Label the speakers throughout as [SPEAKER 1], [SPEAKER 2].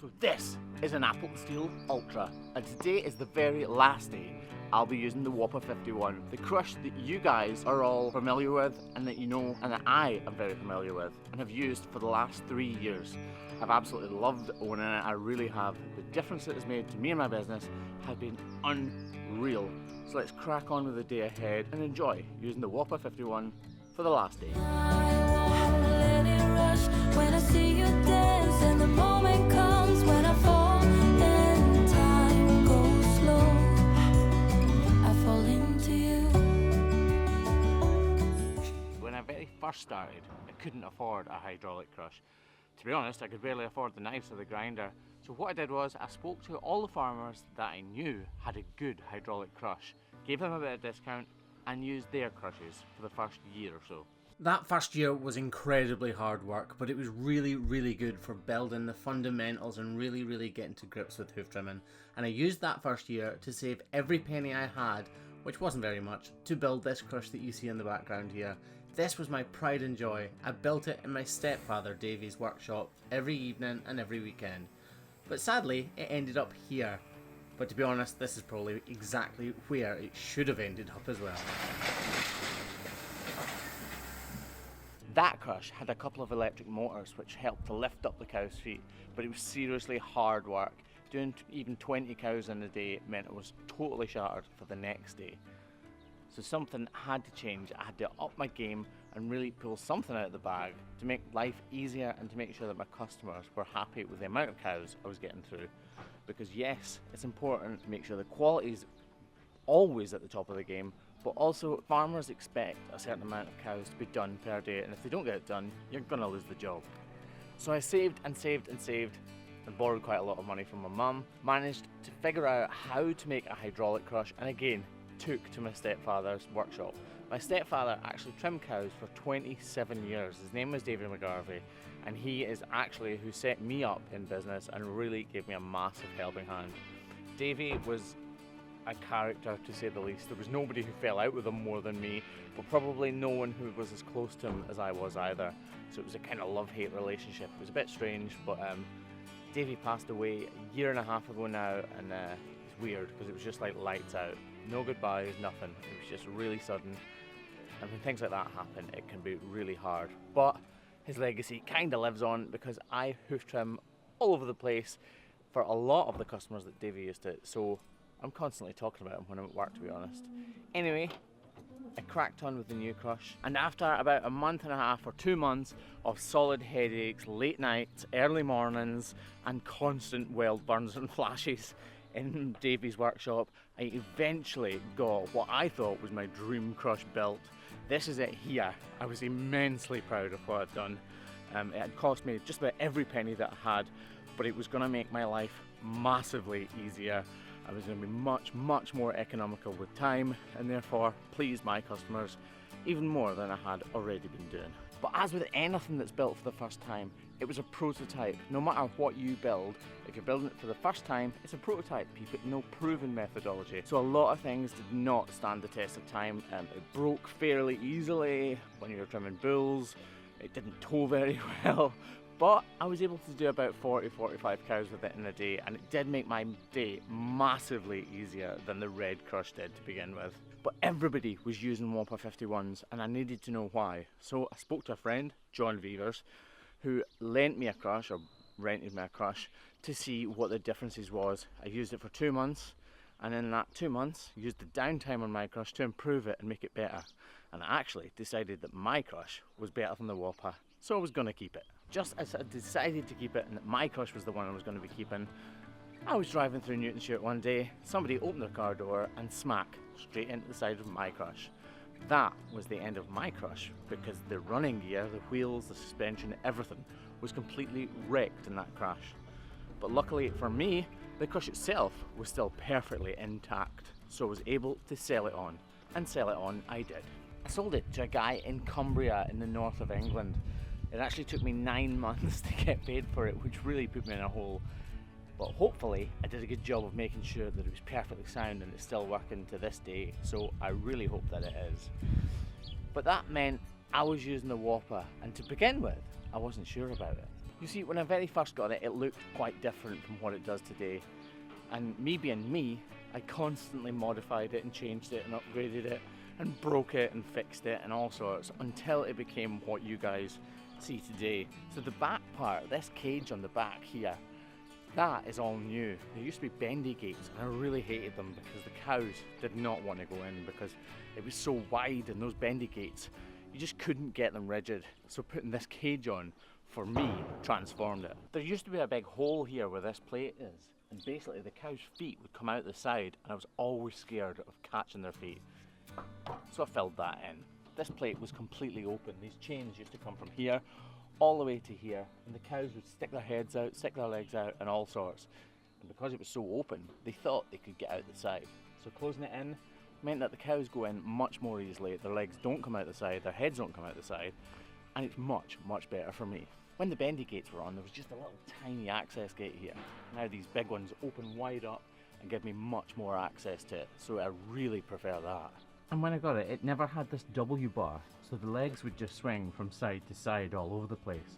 [SPEAKER 1] So this is an Appleton Steel Ultra, and today is the very last day I'll be using the Wopa 51, the crush that you guys are all familiar with and that you know and that I am very familiar with and have used for the last 3 years. I've absolutely loved owning it, I really have. The difference it has made to me and my business has been unreal. So let's crack on with the day ahead and enjoy using the Wopa 51 for the last day.
[SPEAKER 2] When I see you dance and the moment comes when I fall and time goes slow, I fall into you.
[SPEAKER 1] When I very first started, I couldn't afford a hydraulic crush. To be honest, I could barely afford the knives or the grinder. So what I did was I spoke to all the farmers that I knew had a good hydraulic crush, gave them a bit of discount and used their crushes for the first year or so. That first year was incredibly hard work, but it was really good for building the fundamentals and really getting to grips with hoof trimming. And I used that first year to save every penny I had, which wasn't very much, to build this crush that you see in the background here. This was my pride and joy. I built it in my stepfather Davy's workshop every evening and every weekend. But sadly, it ended up here. But to be honest, this is probably exactly where it should have ended up as well. That crush had a couple of electric motors which helped to lift up the cow's feet, but it was seriously hard work. Doing even 20 cows in a day meant it was totally shattered for the next day. So something had to change. I had to up my game and really pull something out of the bag to make life easier and to make sure that my customers were happy with the amount of cows I was getting through. Because yes, it's important to make sure the quality is always at the top of the game, but also farmers expect a certain amount of cows to be done per day, and if they don't get it done, you're gonna lose the job. So I saved and borrowed quite a lot of money from my mum, managed to figure out how to make a hydraulic crush, and again, took to my stepfather's workshop. My stepfather actually trimmed cows for 27 years. His name was David McGarvey, and he is actually who set me up in business and really gave me a massive helping hand. Davy was a character, to say the least. There was nobody who fell out with him more than me, but probably no one who was as close to him as I was either. So it was a kind of love-hate relationship. It was a bit strange, but Davy passed away a year and a half ago now, and it's weird because it was just like lights out. No goodbyes, nothing. It was just really sudden. And when things like that happen, it can be really hard. But his legacy kind of lives on because I hoof trim all over the place for a lot of the customers that Davy used to. So I'm constantly talking about him when I'm at work, to be honest. Anyway, I cracked on with the new crush, and after about a month and a half or 2 months of solid headaches, late nights, early mornings, and constant weld burns and flashes in Davy's workshop, I eventually got what I thought was my dream crush built. This is it here. I was immensely proud of what I'd done. It had cost me just about every penny that I had, but it was going to make my life massively easier. I was going to be much more economical with time, and therefore please my customers even more than I had already been doing. But as with anything that's built for the first time, it was a prototype. No matter what you build, if you're building it for the first time, it's a prototype. You've got no proven methodology. So a lot of things did not stand the test of time. It broke fairly easily when you were trimming bulls. It didn't tow very well. But I was able to do about 40-45 cows with it in a day, and it did make my day massively easier than the red crush did to begin with. But everybody was using Wopa 51s, and I needed to know why. So I spoke to a friend, John Vevers, who lent me a crush, or rented me a crush, to see what the differences was. I used it for 2 months, and in that 2 months, used the downtime on my crush to improve it and make it better. And I actually decided that my crush was better than the Wopa, so I was going to keep it. Just as I decided to keep it and that my crush was the one I was going to be keeping, I was driving through Newton Chute one day, somebody opened their car door and smack, straight into the side of my crush. That was the end of my crush because the running gear, the wheels, the suspension, everything was completely wrecked in that crash. But luckily for me, the crush itself was still perfectly intact, so I was able to sell it on, and sell it on I did. I sold it to a guy in Cumbria in the north of England. It actually took me 9 months to get paid for it, which really put me in a hole. But hopefully I did a good job of making sure that it was perfectly sound, and it's still working to this day, so I really hope that it is. But that meant I was using the Wopa, and to begin with, I wasn't sure about it. You see, when I very first got it, it looked quite different from what it does today. And me being me, I constantly modified it and changed it and upgraded it and broke it and fixed it and all sorts until it became what you guys see today. So the back part, this cage on the back here, that is all new. There used to be bendy gates and I really hated them because the cows did not want to go in because it was so wide, and those bendy gates, you just couldn't get them rigid. So putting this cage on, for me, transformed it. There used to be a big hole here where this plate is, and basically the cow's feet would come out the side, and I was always scared of catching their feet. So I filled that in. This plate was completely open. These chains used to come from here all the way to here, and the cows would stick their heads out, stick their legs out, and all sorts. And because it was so open, they thought they could get out the side. So closing it in meant that the cows go in much more easily. Their legs don't come out the side, their heads don't come out the side, and it's much, much better for me. When the bendy gates were on, there was just a little tiny access gate here. Now these big ones open wide up and give me much more access to it, so I really prefer that. And when I got it, it never had this W bar, so the legs would just swing from side to side all over the place,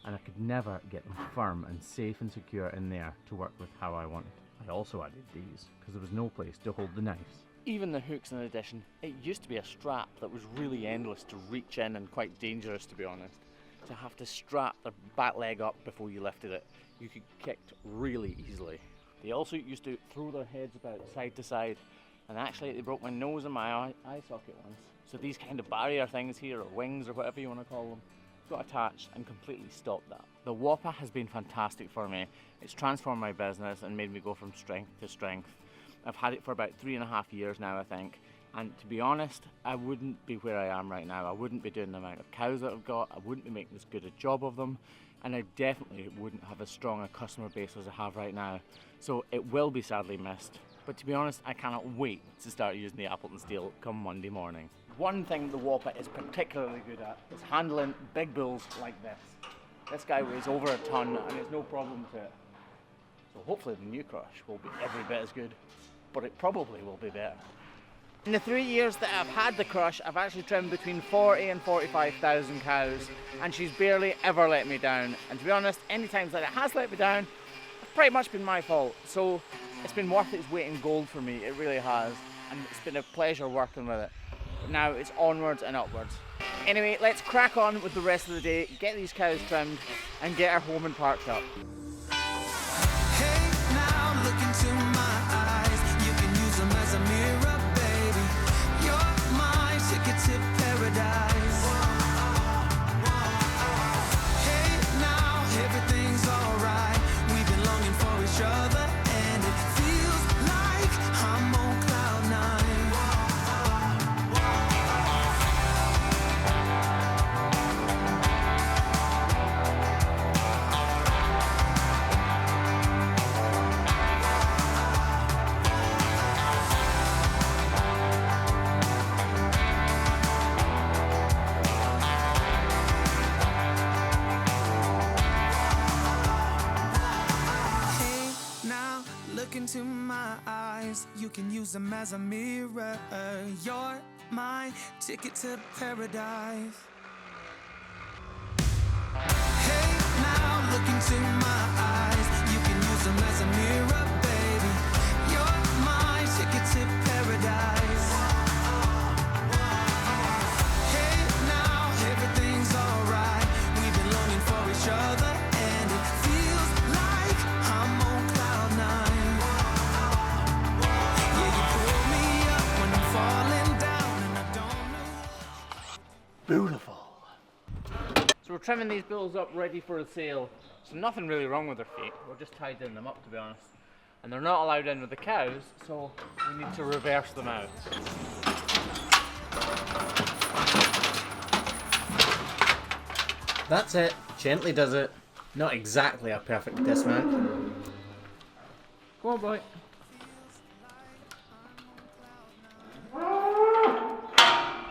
[SPEAKER 1] and I could never get them firm and safe and secure in there to work with how I wanted. I also added these, because there was no place to hold the knives. Even the hooks in addition, it used to be a strap that was really endless to reach in and quite dangerous, to be honest. To have to strap the back leg up before you lifted it, you could get kicked really easily. They also used to throw their heads about side to side, and actually they broke my nose and my eye socket once. So these kind of barrier things here, or wings or whatever you want to call them, got attached and completely stopped that. The Wopa has been fantastic for me. It's transformed my business and made me go from strength to strength. I've had it for about 3.5 years now, I think. And to be honest, I wouldn't be where I am right now. I wouldn't be doing the amount of cows that I've got. I wouldn't be making as good a job of them. And I definitely wouldn't have as strong a customer base as I have right now. So it will be sadly missed. But to be honest, I cannot wait to start using the Appleton Steel come Monday morning. One thing the Wopa is particularly good at is handling big bulls like this. This guy weighs over a ton and it's no problem to it. So hopefully the new crush will be every bit as good, but it probably will be better. In the 3 years that I've had the crush, I've actually trimmed between 40 and 45,000 cows, and she's barely ever let me down. And to be honest, any times that it has let me down, it's pretty much been my fault. So it's been worth its weight in gold for me, it really has. And it's been a pleasure working with it. But now it's onwards and upwards. Anyway, let's crack on with the rest of the day, get these cows trimmed, and get her home and parked up.
[SPEAKER 3] Hey, now look into my eyes. You can use them as a mirror, baby. You're my ticket to paradise. Hey, now everything's alright. We've been longing for each other, and it feels like I'm on cloud nine. Look into my eyes, you can use them as a mirror. You're my ticket to paradise. Hey, now look into my eyes, you can use them as a mirror, baby. You're my ticket to paradise. Hey, now everything's alright. We've been longing for each other, and it feels like I'm on cloud nine.
[SPEAKER 1] Beautiful. So we're trimming these bulls up ready for a sale. So nothing really wrong with their feet. We're just tidying them up, to be honest. And they're not allowed in with the cows, so we need to reverse them out. That's it. Gently does it. Not exactly a perfect dismount. Go on, boy.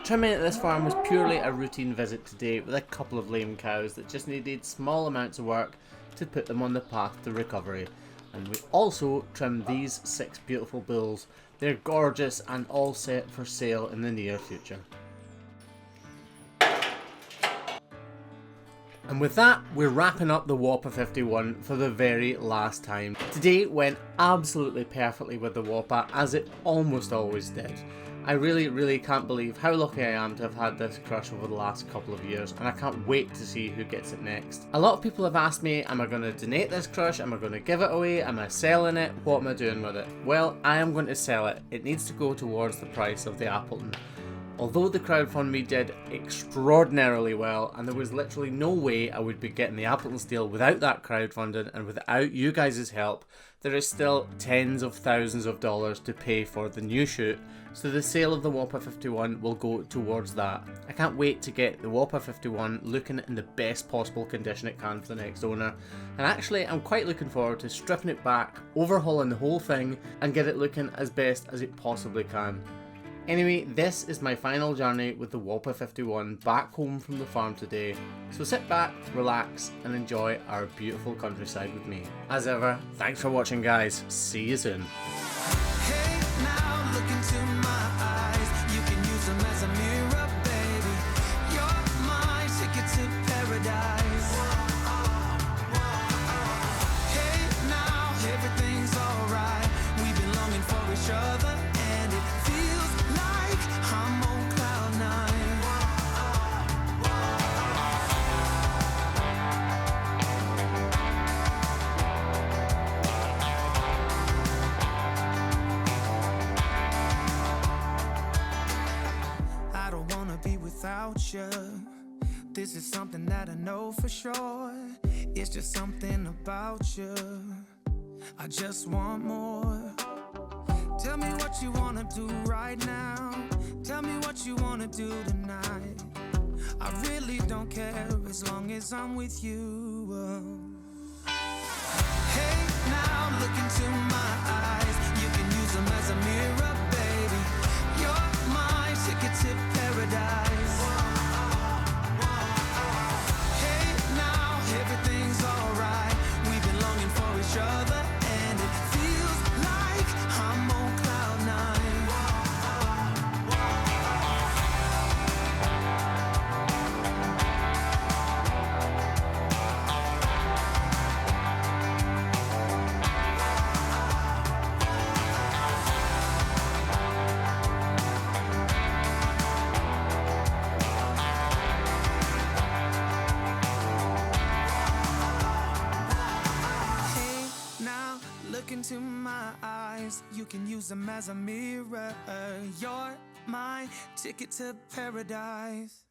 [SPEAKER 1] Trimming at this farm was purely a routine visit today with a couple of lame cows that just needed small amounts of work to put them on the path to recovery. And we also trimmed these 6 beautiful bulls. They're gorgeous and all set for sale in the near future. And with that, we're wrapping up the Wopa 51 for the very last time. Today went absolutely perfectly with the Wopa, as it almost always did. I really can't believe how lucky I am to have had this crush over the last couple of years, and I can't wait to see who gets it next. A lot of people have asked me, am I going to donate this crush? Am I going to give it away? Am I selling it? What am I doing with it? Well, I am going to sell it. It needs to go towards the price of the Appleton. Although the crowdfunding did extraordinarily well, and there was literally no way I would be getting the Appleton Steel without that crowdfunding and without you guys' help, there is still tens of thousands of dollars to pay for the new Chute, so the sale of the Wopa 51 will go towards that. I can't wait to get the Wopa 51 looking in the best possible condition it can for the next owner, and actually I'm quite looking forward to stripping it back, overhauling the whole thing, and get it looking as best as it possibly can. Anyway, this is my final journey with the Wopa 51 back home from the farm today, so sit back, relax and enjoy our beautiful countryside with me. As ever, thanks for watching guys, see you soon.
[SPEAKER 3] Hey, now look into my eyes. You can use them as a mirror, baby. You're my ticket to paradise. Hey, now everything's alright. We've been longing for each other, and it feels like I'm on cloud nine. I don't wanna be without you. This is something that I know for sure. It's just something about you. I just want more. Tell me what you wanna do right now. Tell me what you wanna do tonight. I really don't care as long as I'm with you. Hey, now look into my eyes. You can use them as a mirror, baby. You're my ticket to paradise. Hey, now everything's alright. We've been longing for each other, and it feels like I'm on cloud nine. Hey, now look into my eyes. You can use them as a mirror. You're my ticket to paradise.